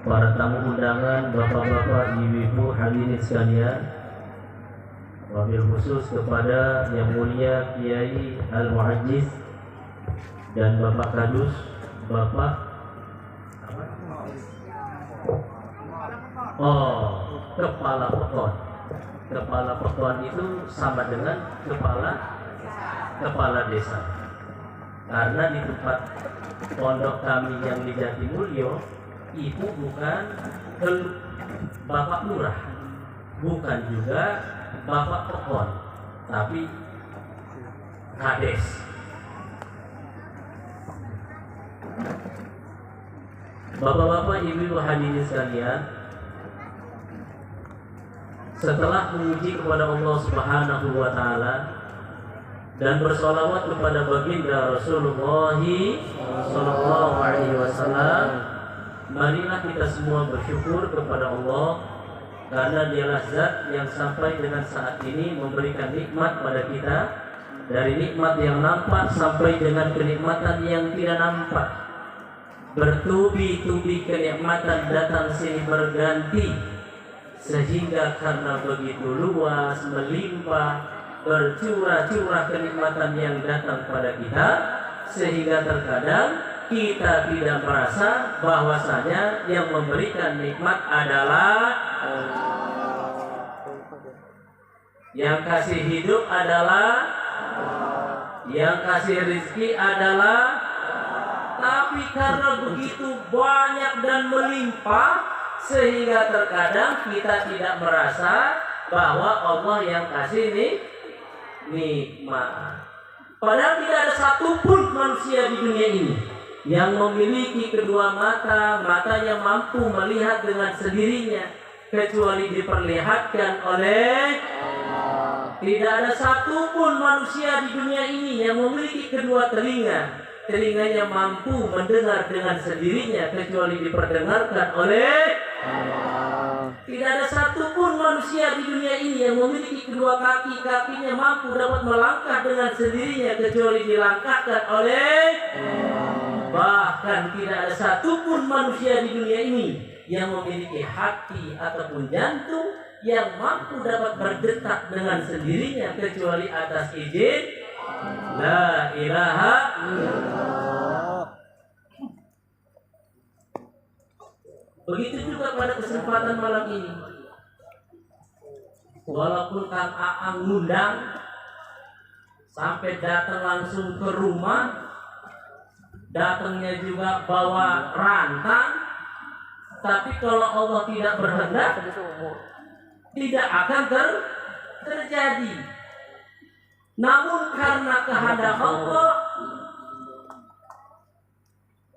para tamu undangan, bapak-bapak, ibu-ibu, hadirin sekalian, wabil khusus kepada yang mulia Kiai Al-Mu'ajjiz dan Bapak Kadus, Bapak Kepala Pekon. Kepala Pekon itu sama dengan kepala desa. Karena di tempat pondok kami yang di Jatimulyo, itu bukan Bapak Lurah, bukan juga Bapak Pekon, tapi Kades. Bapak-bapak, ibu-ibu hadirin sekalian, setelah memuji kepada Allah Subhanahu wa taala dan bersolawat kepada baginda Rasulullah sallallahu alaihi wasallam, marilah kita semua bersyukur kepada Allah karena Dialah Zat yang sampai dengan saat ini memberikan nikmat pada kita, dari nikmat yang nampak sampai dengan kenikmatan yang tidak nampak. Bertubi-tubi kenikmatan datang silih berganti, sehingga karena begitu luas, melimpah, bercurah-curah kenikmatan yang datang pada kita, sehingga terkadang kita tidak merasa bahwasanya yang memberikan nikmat adalah yang kasih hidup adalah yang kasih rezeki adalah. Tapi karena begitu banyak dan melimpah, sehingga terkadang kita tidak merasa bahwa Allah yang kasih nikmat. Padahal tidak ada satupun manusia di dunia ini yang memiliki kedua mata, matanya mampu melihat dengan sendirinya, kecuali diperlihatkan oleh Allah. Tidak ada satupun manusia di dunia ini yang memiliki kedua telinga, telinganya mampu mendengar dengan sendirinya, kecuali diperdengarkan oleh Allah. Tidak ada satupun manusia di dunia ini yang memiliki kedua kaki, kakinya mampu dapat melangkah dengan sendirinya, kecuali dilangkahkan oleh Allah. Bahkan tidak ada satupun manusia di dunia ini yang memiliki hati ataupun jantung yang mampu dapat berdetak dengan sendirinya, kecuali atas izin La ilaha illallah. Begitu juga pada kesempatan malam ini, walaupun Kang Aang ngundang sampai datang langsung ke rumah, datangnya juga bawa rantang, tapi kalau Allah tidak berkehendak, tidak akan terjadi. Namun karena kehendak Allah,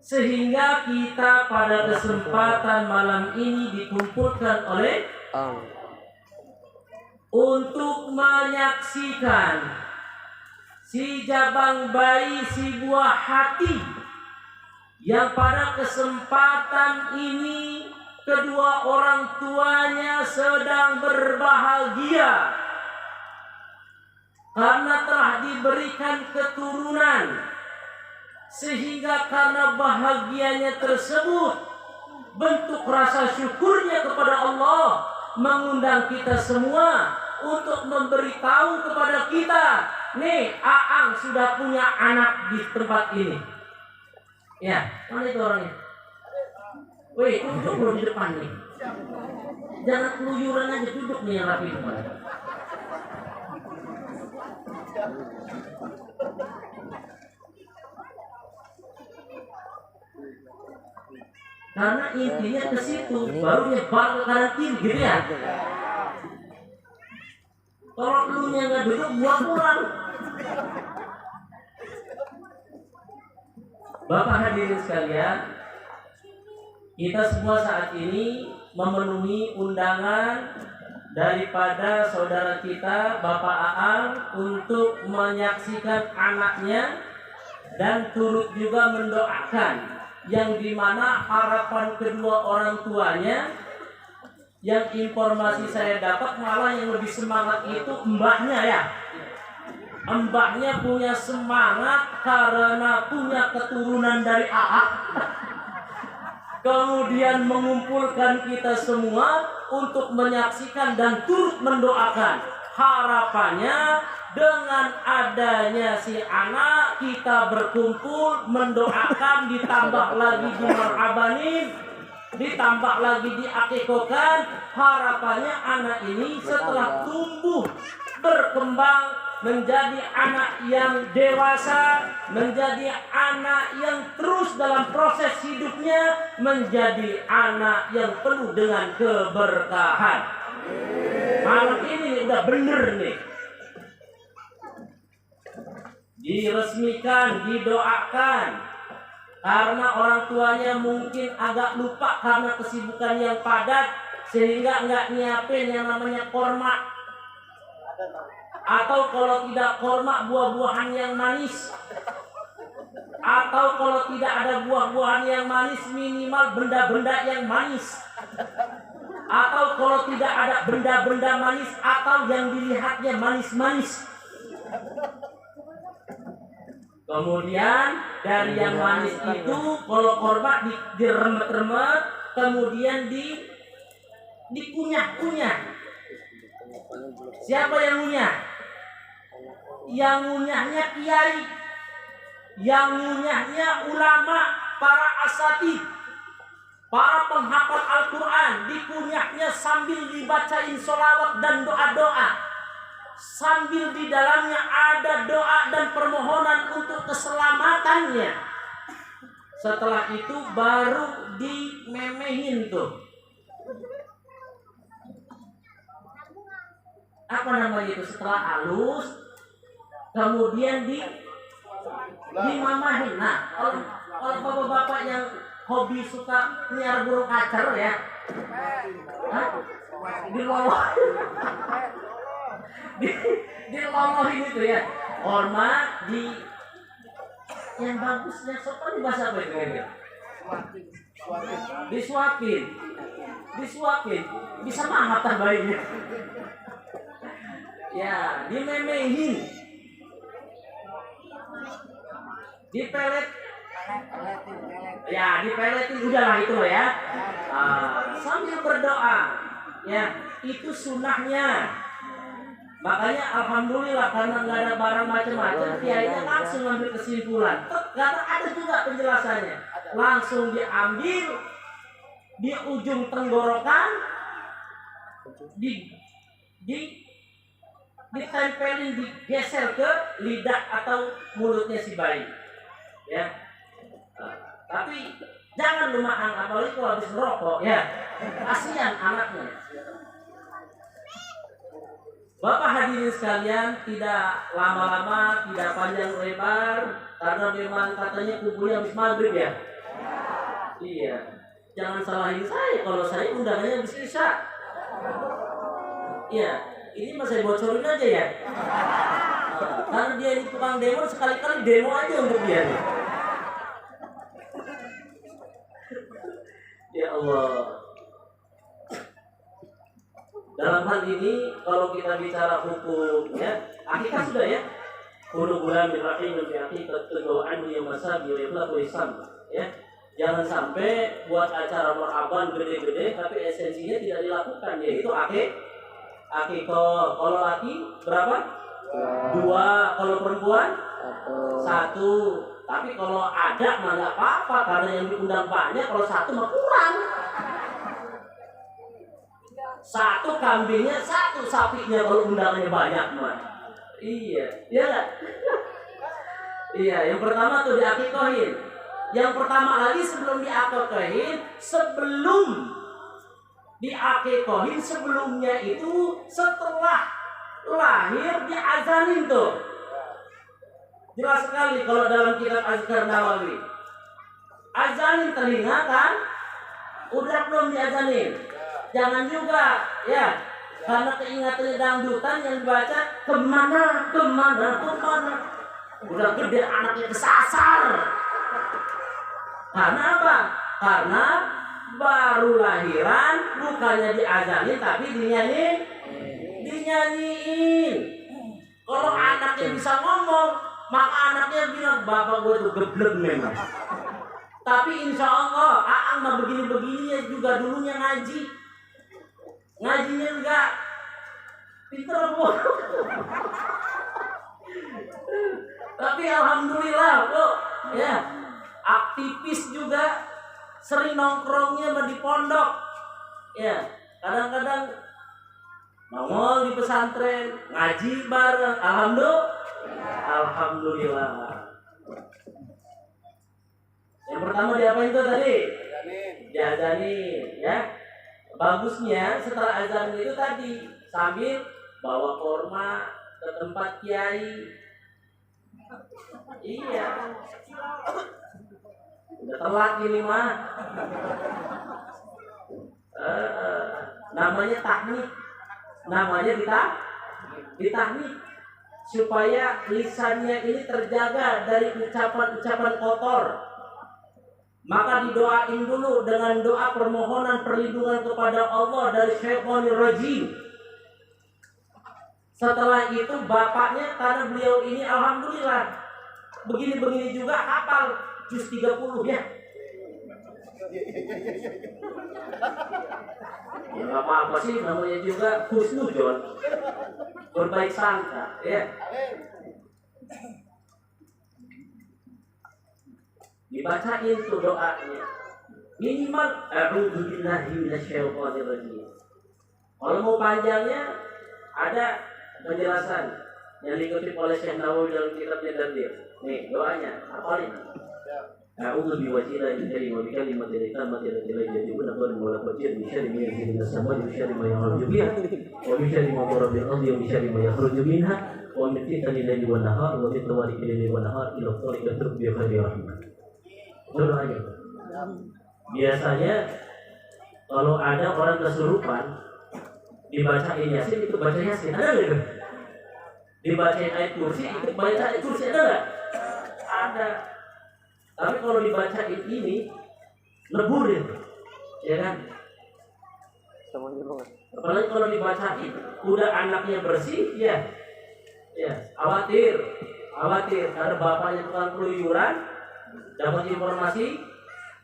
sehingga kita pada kesempatan malam ini dikumpulkan oleh untuk menyaksikan si jabang bayi, si buah hati, yang pada kesempatan ini kedua orang tuanya sedang berbahagia karena telah diberikan keturunan, sehingga karena bahagianya tersebut, bentuk rasa syukurnya kepada Allah mengundang kita semua untuk memberitahu kepada kita, nih Aang sudah punya anak di tempat ini. Ya, mana itu orangnya? Woi, duduk di depan nih. Jangan keluyuran aja, duduk nih yang rapi depan. Karena intinya ke situ, baru nyebar ke kanan kiri gitu ya. Kalau lu nya nggak duduk, gua pulang. Bapak hadirin sekalian, kita semua saat ini memenuhi undangan daripada saudara kita Bapak Aang untuk menyaksikan anaknya dan turut juga mendoakan, yang dimana harapan kedua orang tuanya, yang informasi saya dapat malah yang lebih semangat itu mbahnya ya. Mbahnya punya semangat karena punya keturunan dari Aang. kemudian mengumpulkan kita semua untuk menyaksikan dan turut mendoakan. Harapannya dengan adanya si anak kita berkumpul mendoakan, ditambah lagi di marhabanin, ditambah lagi diakikokan. Harapannya anak ini setelah tumbuh berkembang menjadi anak yang dewasa, menjadi anak yang terus dalam proses hidupnya menjadi anak yang penuh dengan keberkahan. Malam ini udah bener nih, diresmikan, didoakan. Karena orang tuanya mungkin agak lupa karena kesibukan yang padat, sehingga nggak nyiapin yang namanya korma. Atau kalau tidak korma, buah-buahan yang manis. Atau kalau tidak ada buah-buahan yang manis, minimal benda-benda yang manis. Atau kalau tidak ada benda-benda manis, atau yang dilihatnya manis-manis. Kemudian dari yang manis itu, kalau korma diremet-remet, kemudian dikunyah-kunyah. Siapa yang ngunyah? Yang ngunyahnya kiai, yang ngunyahnya ulama, para asatid, para penghafal Al-Quran. Dikunyahnya sambil dibacain sholawat dan doa-doa, sambil di dalamnya ada doa dan permohonan untuk keselamatannya. Setelah itu baru dimemehin tuh. Apa namanya itu? Setelah halus, kemudian dimamahin. Nah, kalau bapak-bapak yang hobi suka pelihara burung kacer ya, dilolohin itu ya. Hormat yang bagusnya sopan di bahasa apa itu? Disuapin, bisa mahat bayinya. Ya, dimemehin, dipelet, ya dipeletin, udahlah itu loh ya. Sambil berdoa, ya itu sunnahnya. Makanya alhamdulillah karena nggak ada barang macam-macam, kiainya langsung ambil kesimpulan. Karena ada juga penjelasannya, langsung diambil di ujung tenggorokan, ditempelin, digeser ke lidah atau mulutnya si bayi. Ya. Tapi jangan lumahan, apalagi kalau habis merokok ya. Kasihan anaknya. Bapak hadirin sekalian, tidak lama-lama, tidak panjang lebar, karena memang katanya kumpulnya habis maghrib ya. Iya. Jangan salahin saya kalau saya undangannya habis isya. Iya. Ini masih bocorin aja ya. Karena dia ini tukang demo, sekali-kali demo aja untuk dia nih. Ya Allah. Dalam hal ini kalau kita bicara hukum ya, akikah sudah ya. Kullu gulamin rahim bi aqiqat tudu'an yang masabi wa isam ya. Jangan sampai buat acara marhaban gede-gede tapi esensinya tidak dilakukan, yaitu akikah. Kalau laki berapa? 2. Kalau perempuan 1. Tapi kalau ada mah nggak apa-apa, karena yang diundang banyak. Kalau 1 mah kurang. 1 kambingnya, 1 sapinya kalau undangannya banyak mah. Iya, iya nggak? Iya, yang pertama tuh diakikohin. Yang pertama lagi sebelum diakikohin, sebelum diakikohin, sebelumnya itu setelah lahir diazanin tuh. Jelas sekali kalau dalam kitab Azkar Nawawi. Azanin telinga kan? Udah belum diazanin? Jangan juga ya, karena keingatannya dangdutan yang dibaca kemana. Udah gede anaknya kesasar. Karena apa? Karena baru lahiran, bukannya diazanin tapi dinyanyiin. Kalau anaknya bisa ngomong, maka anaknya bilang, bapak gue tuh geblek memang. Tapi insya Allah Aang mah begini-begini juga dulunya ngaji. Ngajinya enggak pinter bu. Tapi alhamdulillah bu, ya aktivis juga, sering nongkrongnya di pondok. Ya, kadang-kadang nongol di pesantren, ngaji bareng. Alhamdulillah. Yang pertama diapain tuh tadi? Diazanin, ya. Bagusnya setelah azan itu tadi sambil bawa kurma ke tempat kiai. Iya. Udah telat ini mah. Namanya tahnik. Namanya ditahnik supaya lisannya ini terjaga dari ucapan-ucapan kotor. Maka didoain dulu dengan doa permohonan perlindungan kepada Allah dari syaitanir rajim. Setelah itu bapaknya, karena beliau ini alhamdulillah begini-begini juga hafal juz 30 ya. Ya nggak apa-apa sih, namanya juga husnuzon, berbaik sangka ya. Dibacain tuh doanya minimal a'udzu billahi minasyaitonir rajim. Kalau mau panjangnya ada penjelasan yang dikutip oleh Syekh Nawawi dalam kitabnya Tanbih. Nih doanya hafalin. A'udzu biwajhillahi al-karim wa bikalimatihi tammati allati la ilaha illa huwa min syarri ma yajri as-samai wa syarri ma ya'ruju biha wa min syarri ma yamurru bil ardi wa min syarri ma yakhruju minha wa min fitnati al-laili wan nahar wa min tawariqi al-laili wan nahar ila tariqati rabbi khairir rahman. Itu doanya. Biasanya kalau ada orang kesurupan dibacain Yasin, itu baca Yasin, ada nggak? Dibacain ayat kursi, itu baca ayat kursi, ada nggak? Ada. Tapi kalau dibacain ini lebur ya kan? Apalagi kalau dibacain udah anaknya bersih, ya khawatir karena bapaknya tukang keluyuran, dapat informasi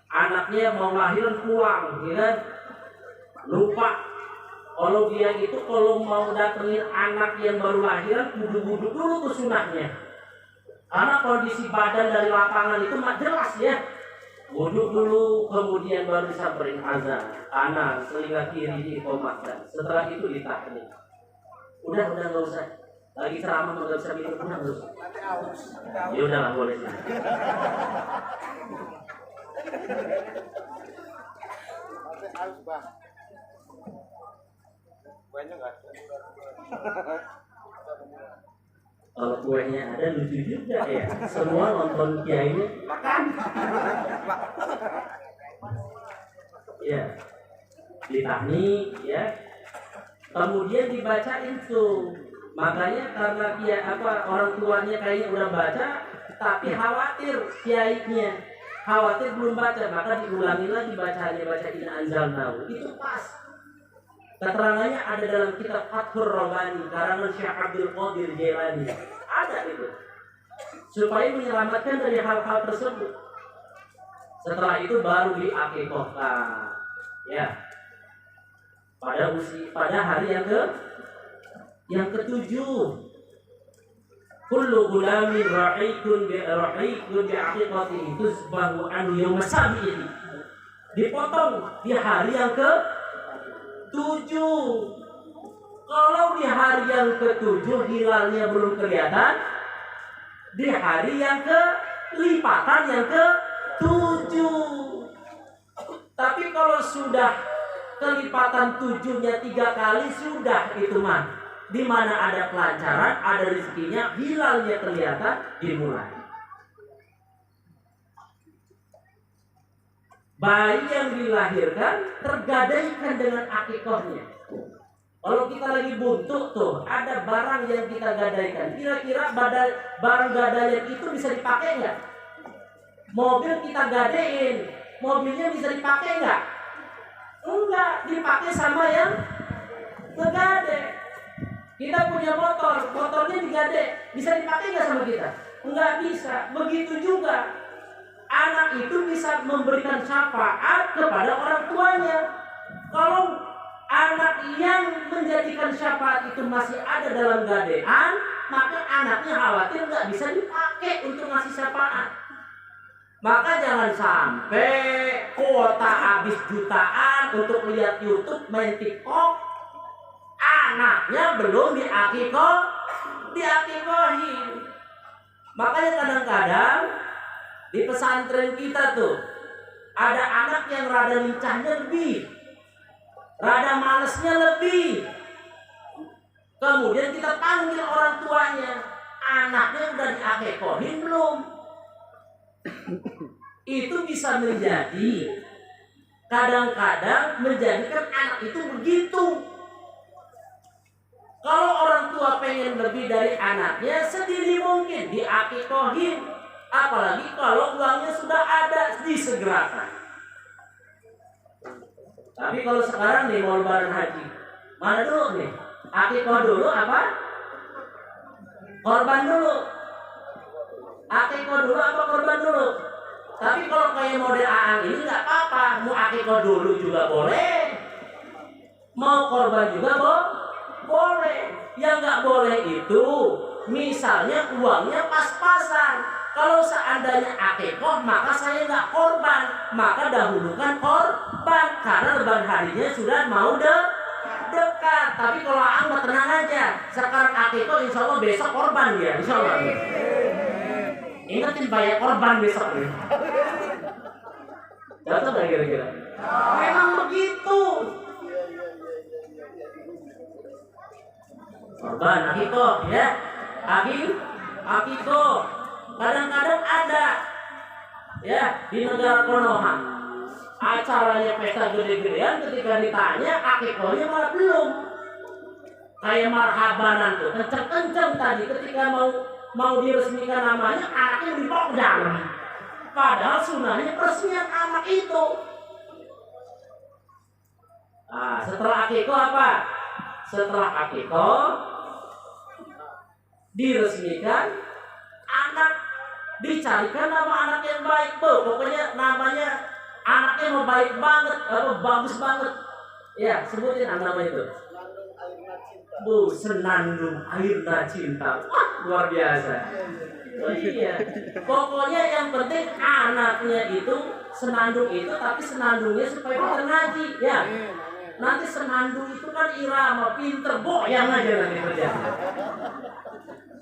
anaknya mau lahiran pulang, ya kan? Lupa kalau dia itu kalau mau datengin anak yang baru lahiran wudu dulu tuh sunahnya. Karena kondisi badan dari lapangan itu jelas ya. Wudu dulu, kemudian baru disamperin azan, kanan, telinga kiri diiqamahkan. Setelah itu ditahnik. Udah nggak usah. Lagi ceramah nggak usah minum, udah nggak usah. Ya udahlah boleh. Harus bang. Banyak nggak? Kalau kuenya ada lucu juga ya. Semua nonton kiainya makan. Ya, ditahnik ya. Kemudian dibacain tuh. Makanya karena dia orang tuanya kayaknya udah baca, tapi khawatir kiainya. Khawatir belum baca, maka diulangi lagi bacain anzalnahu. Itu pas. Keterangannya ada dalam kitab Fathur Rabbani karangan Syekh Abdul Qadir Jailani. Ada itu. Supaya menyelamatkan dari hal-hal tersebut. Setelah itu baru diakikahkan. Ya. Pada hari yang ketujuh. Kullu gulamin ra'ikun bi'aqiqatihi tusbahu anhu yawma sabi'i. Dipotong di hari yang ke-7. Kalau di hari yang ke-7 hilalnya belum kelihatan, di hari yang kelipatan yang ke-7. Tapi kalau sudah kelipatan 7-nya 3 kali sudah itu mah. Di mana ada kelancaran, ada rezekinya, hilalnya kelihatan, dimulai. Bayi yang dilahirkan tergadaikan dengan akikahnya. Kalau kita lagi buntu tuh, ada barang yang kita gadaikan. Kira-kira barang gadaian itu bisa dipakai nggak? Mobil kita gadein, mobilnya bisa dipakai nggak? Enggak, dipakai sama yang ngegade. Kita punya motornya digade, bisa dipakai nggak sama kita? Enggak bisa. Begitu juga, anak itu bisa bisa memberikan syafaat kepada orang tuanya. Kalau anak yang menjadikan syafaat itu masih ada dalam gadean, maka anaknya khawatir nggak bisa dipakai untuk ngasih syafaat. Maka jangan sampai kuota habis jutaan untuk lihat YouTube, main TikTok, anaknya belum diakikohin. Makanya kadang-kadang di pesantren kita tuh ada anak yang rada lincahnya lebih, rada malesnya lebih. Kemudian kita panggil orang tuanya, anaknya udah diakikohin belum? Itu bisa menjadi, kadang-kadang menjadikan anak itu begitu. Kalau orang tua pengen lebih dari anaknya, sendiri mungkin diakikohin. Apalagi kalau uangnya sudah ada, disegerakan. Tapi kalau sekarang nih mau lebaran haji, mana dulu nih? Akikoh dulu apa? Korban dulu. Akikoh dulu apa korban dulu? Tapi kalau kayak model Aang ini nggak apa-apa, mau akikoh dulu juga boleh, mau korban juga boleh. Yang nggak boleh itu, misalnya uangnya pas-pasan. Kalau seandainya akikoh, maka saya nggak korban, maka dahulukan korban karena lebaran harinya sudah mau dekat. Tapi kalau Aang mah tenang aja, sekarang akikoh, insya Allah besok korban dia, insya Allah. Ingatin bayar korban besok nih. Cocok nggak kira-kira? Memang begitu. Korban akikoh ya, akikoh. Kadang-kadang ada ya di negara Konoha acaranya pesta gede-gedean, ketika ditanya akikohnya malah belum. Kayak marhabanan tuh kenceng-kenceng tadi ketika mau diresmikan namanya, anaknya dibawa ke dalam. Padahal sunahnya peresmian anak itu. Nah, setelah akikoh apa? Setelah akikoh diresmikan anak, dicarikan nama anak yang baik. Pokoknya namanya anaknya mau baik banget, bagus banget. Ya, sebutin nama itu. Senandung airna cinta. Wah, luar biasa. Oh iya. Pokoknya yang penting anaknya itu senandung itu, tapi senandungnya supaya pinter ngaji, ya. Nanti senandung itu kan irama, pinter, boyang aja nanti kerja.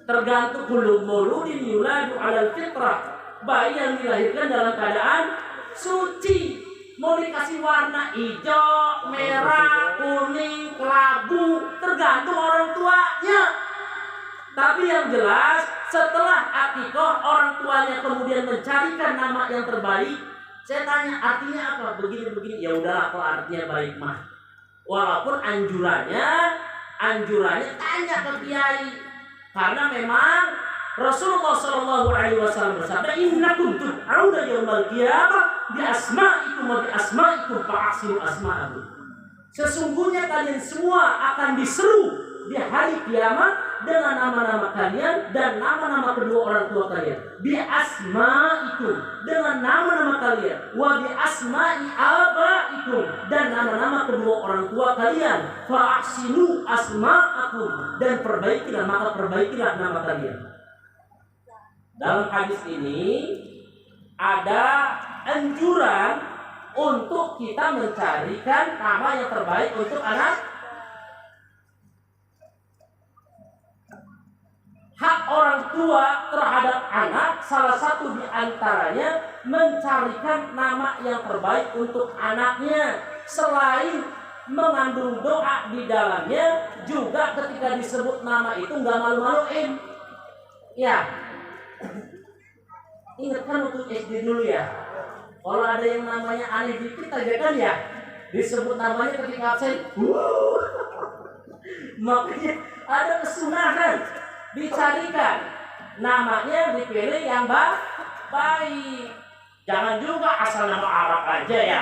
Tergantung kullu mauludin yuladu 'alal fitrah. Bayi yang dilahirkan dalam keadaan suci. Mau dikasih warna hijau, merah, kuning, kelabu, tergantung orang tuanya. Tapi yang jelas setelah akikoh orang tuanya kemudian mencarikan nama yang terbaik. Saya tanya artinya apa? Begini-begini. Ya udahlah, kalau artinya baik mah. Walaupun anjurannya tanya ke kiai. Karena memang Rasulullah SAW bersabda, innakum tud'auna yaumal qiyamah bi asma'ikum wa bi asma'ikum fa'asiru asma'akum. Sesungguhnya kalian semua akan diseru di hari kiamat dengan nama-nama kalian dan nama-nama kedua orang tua kalian. Bi asma'ikum, dengan nama-nama kalian, wa bi asma'i abaikum, dan nama-nama kedua orang tua kalian. Fa'asiru asma'akum, dan perbaikilah, maka perbaikilah nama kalian. Dalam hadis ini ada anjuran untuk kita mencarikan nama yang terbaik untuk anak. Hak orang tua terhadap anak salah satu di antaranya mencarikan nama yang terbaik untuk anaknya. Selain mengandung doa di dalamnya, juga ketika disebut nama itu nggak malu-maluin. Ya. Ingat kan waktu SD dulu ya, kalau ada yang namanya aneh dikit aja kan ya, disebut namanya ketika absen. Makanya ada kesunahan, dicarikan namanya, dipilih yang baik. Jangan juga asal nama Arab aja ya.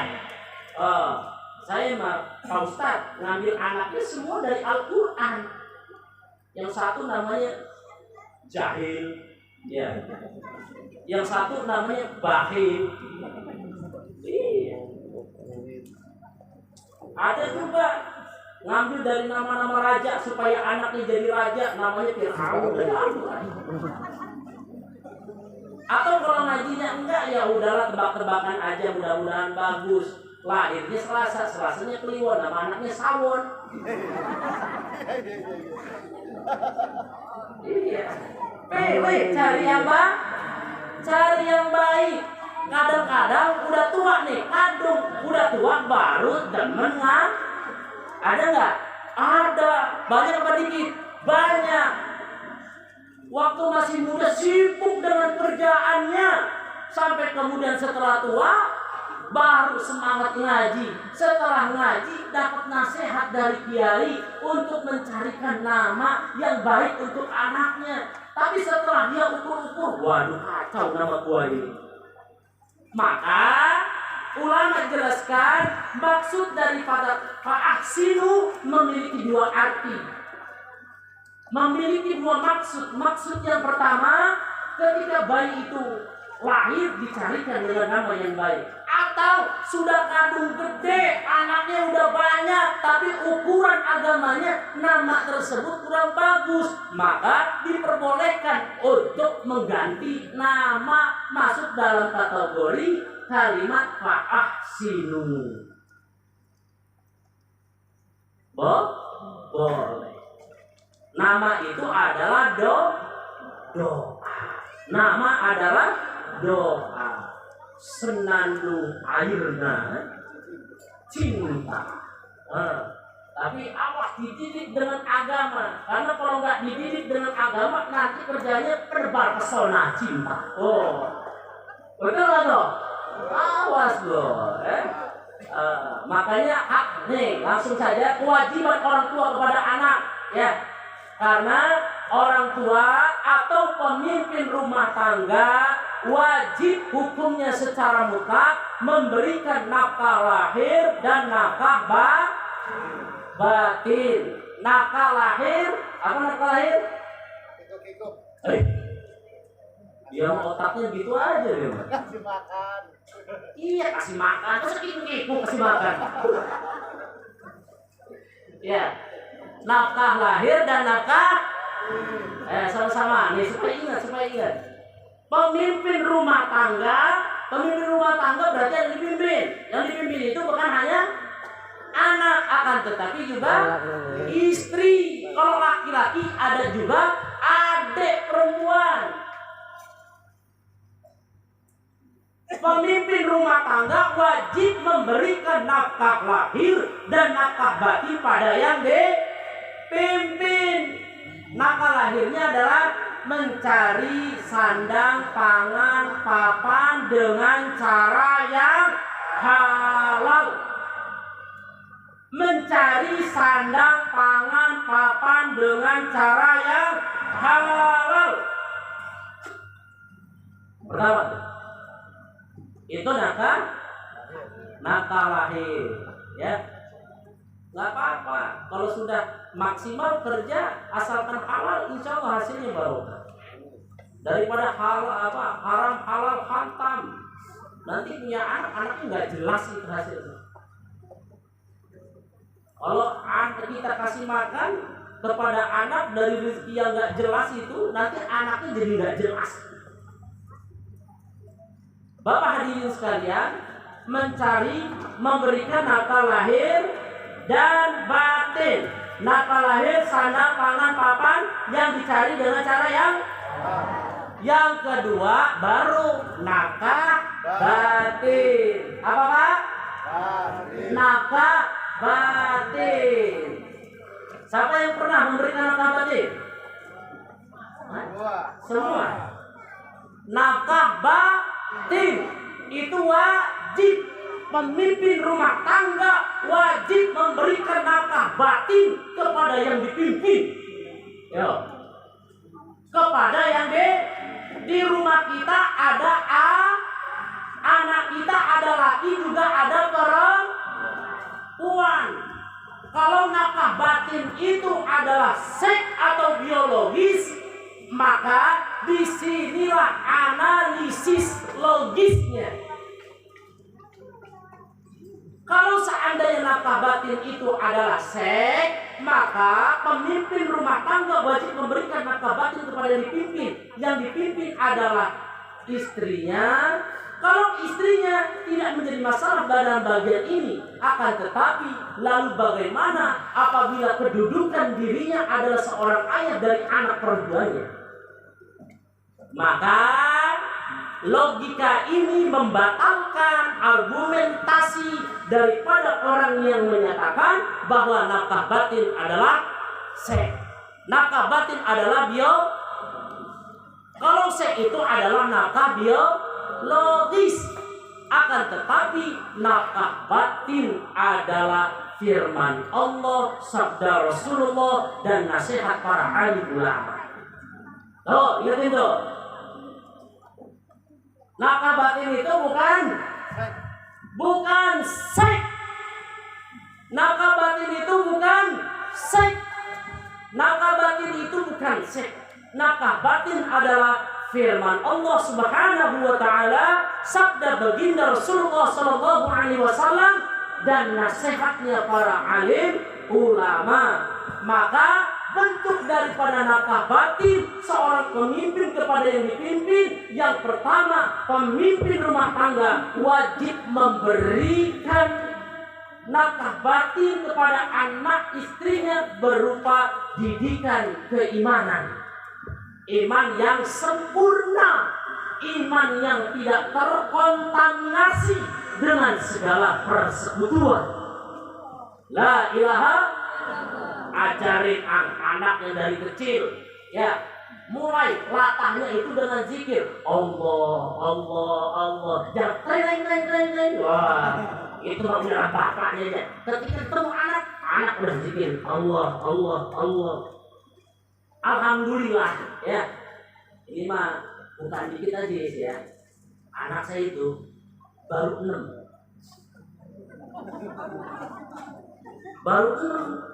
Saya mah Pak Ustadz ngambil anaknya semua dari Al-Quran. Yang satu namanya Jahil, ya. Yang satu namanya Bahil, Ada juga ngambil dari nama-nama raja supaya anaknya jadi raja, namanya Fir'aun. Atau kalau ngajinya enggak, ya udahlah tebak-tebakan aja, mudah-mudahan bagus. Lahirnya Selasa, Selasanya Kliwon, nama anaknya Sawon. Iya. Pilih cari yang baik, cari yang baik. Kadang-kadang udah tua nih, kadung udah tua baru demen nggak? Ada nggak? Ada. Banyak apa dikit? Banyak. Waktu masih muda sibuk dengan kerjaannya, sampai kemudian setelah tua baru semangat ngaji. Setelah ngaji dapat nasihat dari kiai untuk mencarikan nama yang baik untuk anaknya. Tapi setelah dia ukur-ukur, waduh kacau nama gua ini. Maka ulama jelaskan maksud daripada fa'ahsinu memiliki dua arti. Memiliki dua maksud. Maksud yang pertama, ketika bayi itu lahir dicarikan dengan nama yang baik. Atau sudah kandung gede, anaknya udah banyak, tapi ukuran agamanya nama tersebut kurang bagus, maka diperbolehkan untuk mengganti nama masuk dalam kategori kalimat fa'ahsinu. Boleh. Nama itu adalah doa. Nama adalah doa. Senandung airna cinta. Tapi awas dididik dengan agama. Karena kalau nggak dididik dengan agama, nanti kerjanya perbar pesona cinta. Oh, betul nggak toh? Awas loh. Makanya nih langsung saja kewajiban orang tua kepada anak, ya. Karena orang tua atau pemimpin rumah tangga wajib hukumnya secara mutlak memberikan nafkah lahir dan nafkah batin. Nafkah lahir, apa nafkah lahir? Kikuk. Dia otaknya gitu aja dia. Kasih makan. Iya kasih makan, terus kikuk kasih makan. Ya. Nafkah lahir dan nafkah sama-sama nih supaya ingat. Pemimpin rumah tangga berarti yang dipimpin. Yang dipimpin itu bukan hanya anak, akan tetapi juga istri. Kalau laki-laki ada juga adik perempuan. Pemimpin rumah tangga wajib memberikan nafkah lahir dan nafkah batin pada yang dipimpin. Nafkah lahirnya adalah mencari sandang, pangan, papan dengan cara yang halal. Mencari sandang, pangan, papan dengan cara yang halal. Pertama, itu nafkah lahir, ya. Nggak apa-apa kalau sudah maksimal kerja asalkan halal, insya Allah hasilnya barokah. Daripada haram halal hantam, nanti punya anaknya nggak jelas itu hasilnya. Kalau kita kasih makan kepada anak dari rezeki yang nggak jelas itu, nanti anaknya jadi nggak jelas. Bapak hadirin sekalian, memberikan nafkah lahir dan batin. Nafkah lahir, sandang, pangan, papan yang dicari dengan cara yang kedua baru nafkah batin. Apa Pak? Nafkah batin. Siapa yang pernah memberikan nafkah batin? Semua. Nafkah batin itu wajib. Pemimpin rumah tangga wajib memberikan nafkah batin kepada yang dipimpin. Kepada yang di rumah kita ada anak kita ada laki juga ada perempuan. Kalau nafkah batin itu adalah seks atau biologis, maka disinilah analisis logisnya. Kalau seandainya nafkah batin itu adalah seks, maka pemimpin rumah tangga wajib memberikan nafkah batin kepada yang dipimpin. Yang dipimpin adalah istrinya. Kalau istrinya tidak menjadi masalah badan bagian ini, akan tetapi lalu bagaimana apabila kedudukan dirinya adalah seorang ayah dari anak perempuannya? Maka logika ini membatalkan argumentasi daripada orang yang menyatakan bahwa nafkah batin adalah seks. Nafkah batin adalah kalau seks itu adalah nafkah biologis. Akan tetapi nafkah batin adalah firman Allah, sabda Rasulullah, dan nasihat para alim ulama. Oh, ingat itu. Nafkah batin itu bukan seks. Nafkah batin itu bukan seks. Nafkah batin itu bukan seks. Nafkah batin adalah firman Allah Subhanahu wa taala, sabda baginda Rasulullah sallallahu alaihi wasallam, dan nasihatnya para alim ulama. Maka bentuk daripada nafkah batin seorang pemimpin kepada yang dipimpin, yang pertama, pemimpin rumah tangga wajib memberikan nafkah batin kepada anak istrinya berupa didikan keimanan. Iman yang sempurna, iman yang tidak terkontaminasi dengan segala persekutuan. La ilaha, ajarin anak yang dari kecil, ya, mulai latahnya itu dengan zikir Allah, Allah, Allah. Jangan teng. Wah, itu udah bapaknya aja. Ketika ketemu anak udah zikir Allah, Allah, Allah. Alhamdulillah, ya. Ini mah bukan dikit aja ya. Anak saya itu baru 6.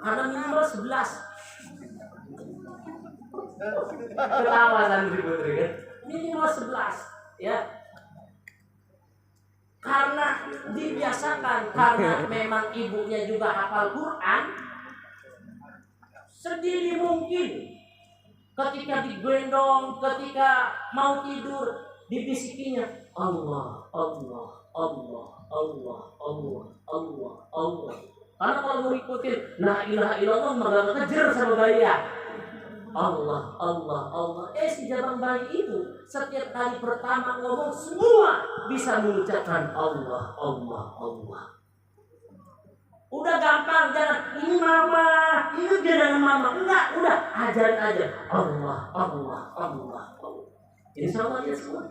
Karena minimal 11. Ketawa santri putri kan. Minimal 11, ya. Karena dibiasakan, karena memang ibunya juga hafal Quran, sedini mungkin ketika digendong, ketika mau tidur, dibisikinya Allah, Allah, Allah, Allah, Allah, Allah, Allah. Karena kalau mau ikutin la ilaha illallah maka kejar sama bayi ya. Allah, Allah, Allah. Si jabang bayi itu setiap kali pertama ngomong semua bisa mengucapkan Allah, Allah, Allah. Udah gampang, jangan ini mama, ini dia dengan mama. Enggak, udah ajarin aja. Allah, Allah, Allah, Allah. Insya Allah ya semua.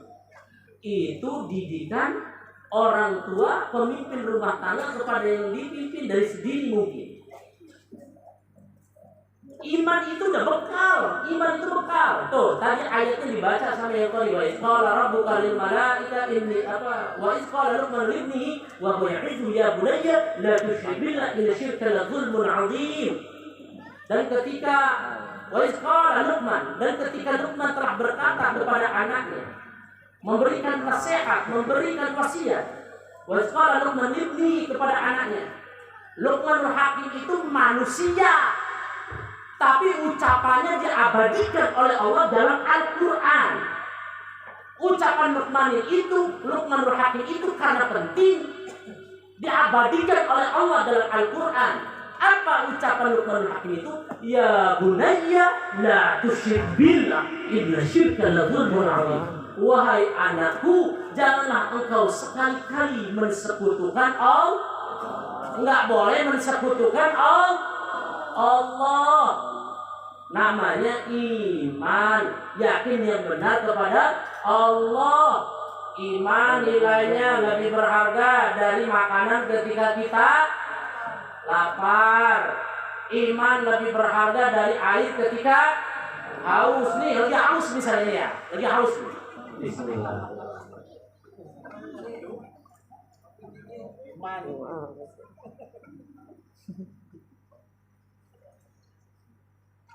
Itu didikan orang tua, pemimpin rumah tangga kepada yang dipimpin dari sedini mungkin. Iman itu udah bekal, iman itu bekal. Tuh, tadi ayatnya dibaca sama yang tadi. Wa isqala rabbuka lil malaika inni apa? Wa isqala Luqman libnihi wa huwa ya'izu ya bunayya la tusyrik billahi inna syirka la dzulmun 'adzim. Dan ketika wa isqala Luqman, dan ketika Luqman telah berkata kepada anaknya, memberikan nasihat, memberikan wasiat. Wa isqala Luqman libnihi kepada anaknya. Luqmanul Hakim itu manusia, tapi ucapannya diabadikan oleh Allah dalam Al-Quran. Ucapan Luqman itu, Luqmanul Hakim itu karena penting diabadikan oleh Allah dalam Al-Quran. Apa ucapan Luqmanul Hakim itu? Ya bunayya la tusyrik billah inna syirka la dzulmun 'adzim. Wahai anakku, janganlah engkau sekali-kali mensekutukan Allah. Enggak boleh mensekutukan Allah. Namanya iman, yakin yang benar kepada Allah. Iman nilainya lebih berharga dari makanan ketika kita lapar. Iman lebih berharga dari air ketika haus. Nih, lagi haus misalnya ya, lagi haus. Bismillah.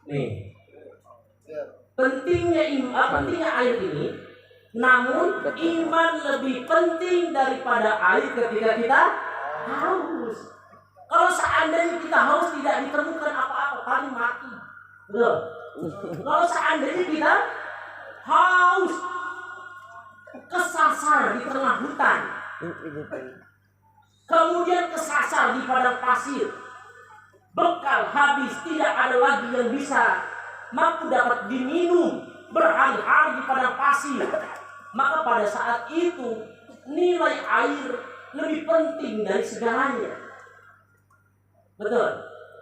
Nih, pentingnya air ini, namun iman lebih penting daripada air ketika kita haus. Kalau seandainya kita haus tidak ditemukan apa-apa, paling mati. Betul. Kalau seandainya kita haus, kesasar di tengah hutan, kemudian kesasar di padang pasir, bekal habis, tidak ada lagi yang bisa mampu dapat diminum, berhari-hari di padang pasir, maka pada saat itu nilai air lebih penting dari segalanya. Betul.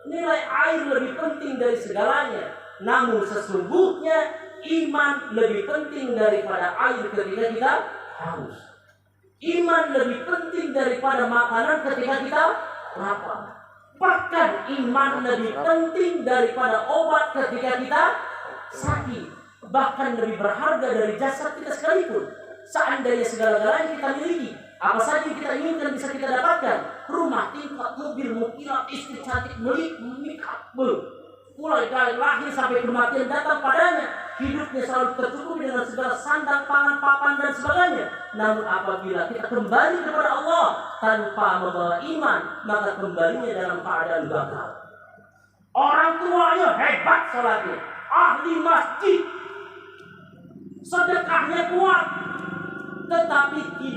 Nilai air lebih penting dari segalanya. Namun sesungguhnya iman lebih penting daripada air ketika kita haus. Iman lebih penting daripada makanan ketika kita lapar. Bahkan iman lebih penting daripada obat ketika kita sakit. Bahkan lebih berharga dari jasad kita sekalipun. Seandainya segala-galanya kita miliki, apa saja yang kita inginkan bisa kita dapatkan. Rumah, tingkat, mobil, mokilat, istri cantik, menikah, mulai dari lahir sampai kematian datang padanya. Hidupnya selalu tercukupi dengan segala sandang, pangan, papan dan sebagainya. Namun apabila kita kembali kepada Allah tanpa membawa iman, maka kembalinya dalam keadaan gagal. Orang tuanya hebat salatnya, ahli masjid, sedekahnya kuat, tetapi tidak